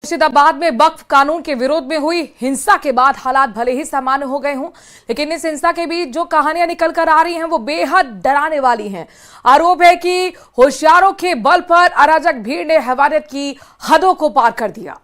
मुर्शिदाबाद में वक्फ कानून के विरोध में हुई हिंसा के बाद हालात भले ही सामान्य हो गए हों, लेकिन इस हिंसा के बीच जो कहानियां निकल कर आ रही हैं वो बेहद डराने वाली हैं। आरोप है कि होशियारों के बल पर अराजक भीड़ ने हैवानियत की हदों को पार कर दिया।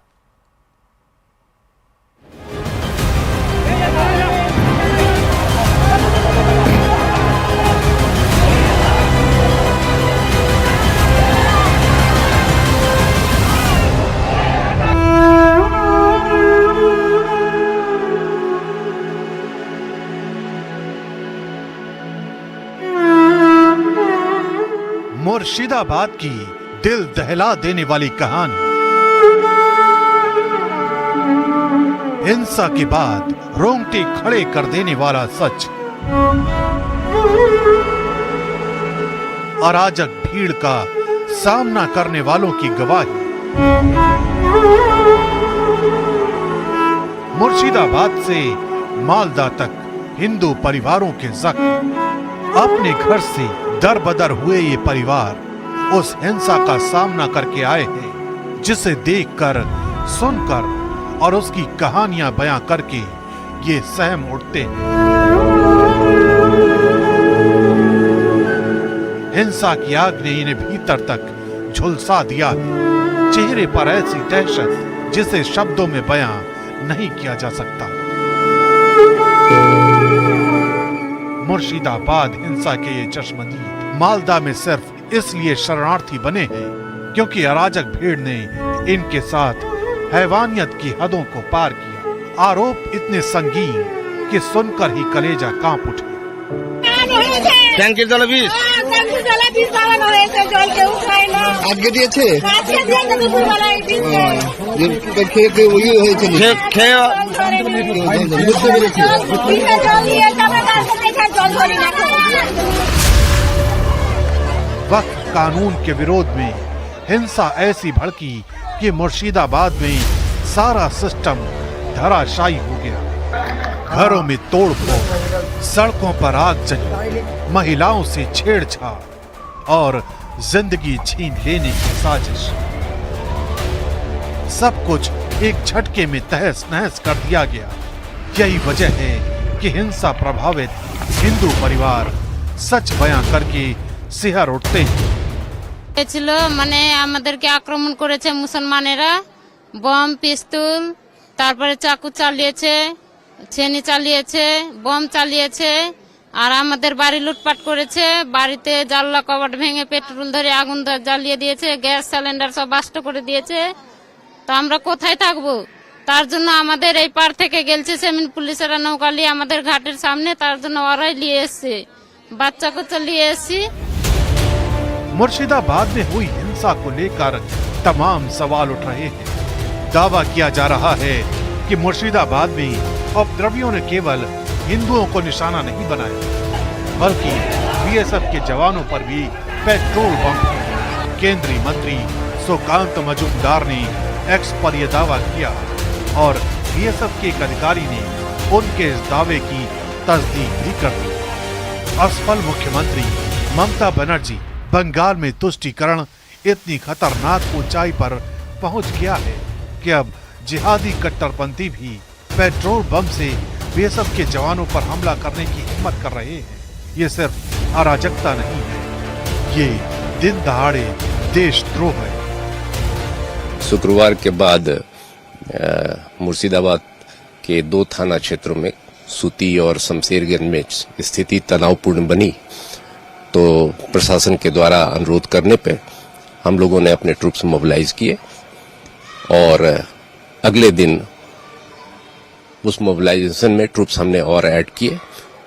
मुर्शिदाबाद की दिल दहला देने वाली कहानी। हिंसा के बाद रोंगटे खड़े कर देने वाला सच। अराजक भीड़ का सामना करने वालों की गवाही। मुर्शिदाबाद से मालदा तक हिंदू परिवारों के जख्म। अपने घर से दर बदर हुए ये परिवार उस हिंसा का सामना करके आए हैं जिसे देखकर, सुनकर और उसकी कहानियां बयां करके ये सहम उठते हैं। हिंसा की आग ने इन्हें भीतर तक झुलसा दिया है। चेहरे पर ऐसी दहशत जिसे शब्दों में बयां नहीं किया जा सकता। मुर्शिदाबाद हिंसा के ये चश्मदीद मालदा में सिर्फ इसलिए शरणार्थी बने हैं क्योंकि अराजक भीड़ ने इनके साथ हैवानियत की हदों को पार किया। आरोप इतने संगीन कि सुनकर ही कलेजा कांप उठे। আজকে দিয়েছে वक्फ कानून के विरोध में हिंसा ऐसी भड़की कि मुर्शिदाबाद में सारा सिस्टम धराशायी हो गया। घरों में तोड़फोड़, सड़कों पर आग जली, महिलाओं से छेड़छाड़ और जिंदगी छीन लेने की साजिश। सब कुछ एक झटके में तहस नहस कर दिया गया। यही वजह है कि हिंसा प्रभावित हिंदू परिवार सच बयां करके सिहर उठते हैं। মানে আমাদেরকে আক্রমণ করেছে মুসলমানেরা, বম, পিস্তল, তারপরে চাকু চালিয়েছে, ছেনি চালিয়েছে, বম চালিয়েছে আর আমাদের বাড়ি লুটপাট করেছে। বাড়িতে জানলা কবাট ভেঙে পেট্রোল ধরে আগুন জ্বালিয়ে দিয়েছে, গ্যাস সিলিন্ডার সব নষ্ট করে দিয়েছে। তো আমরা কোথায় থাকবো? তার জন্য আমাদের এই পার থেকে গেলছে সেমিন পুলিশেরা নৌকা নিয়ে আমাদের ঘাটের সামনে, তার জন্য ওরাই নিয়ে এসছে, বাচ্চাকে তো নিয়ে এসছি। मुर्शिदाबाद में हुई हिंसा को लेकर तमाम सवाल उठ रहे हैं। दावा किया जा रहा है कि मुर्शिदाबाद में उपद्रवियों ने केवल हिंदुओं को निशाना नहीं बनाया बल्कि बीएसएफ के जवानों पर भी पेट्रोल बम फेंके। केंद्रीय मंत्री सुकांत मजूमदार ने एक्स पर यह दावा किया और बीएसएफ के एक अधिकारी ने उनके इस दावे की तस्दीक भी कर दी। असफल मुख्यमंत्री ममता बनर्जी बंगाल में तुष्टीकरण इतनी खतरनाक ऊंचाई पर पहुंच गया है कि अब जिहादी कट्टरपंथी भी पेट्रोल बम से बीएसएफ के जवानों पर हमला करने की हिम्मत कर रहे हैं। ये सिर्फ अराजकता नहीं है, ये दिन दहाड़े देशद्रोह है। शुक्रवार के बाद मुर्शिदाबाद के 2 थाना क्षेत्रों में सूती और शमशेरगंज में स्थिति तनावपूर्ण बनी, तो प्रशासन के द्वारा अनुरोध करने पे हम लोगों ने अपने ट्रूप्स मोबिलाइज किए और अगले दिन उस मोबिलाइजेशन में ट्रूप्स हमने और ऐड किए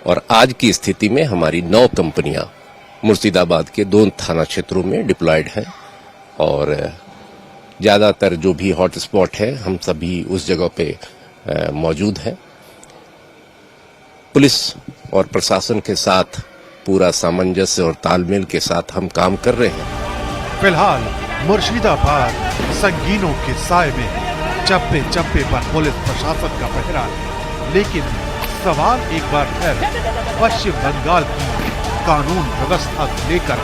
और आज की स्थिति में हमारी 9 कंपनियां मुर्शिदाबाद के 2 थाना क्षेत्रों में डिप्लॉयड हैं और ज्यादातर जो भी हॉट स्पॉट है हम सभी उस जगह पे मौजूद हैं। पुलिस और प्रशासन के साथ पूरा सामंजस्य और तालमेल के साथ हम काम कर रहे हैं। फिलहाल मुर्शिदाबाद संगीनों के साए में है। चप्पे चप्पे पर पुलिस प्रशासन का पहरा है, लेकिन सवाल एक बार फिर पश्चिम बंगाल की कानून व्यवस्था को लेकर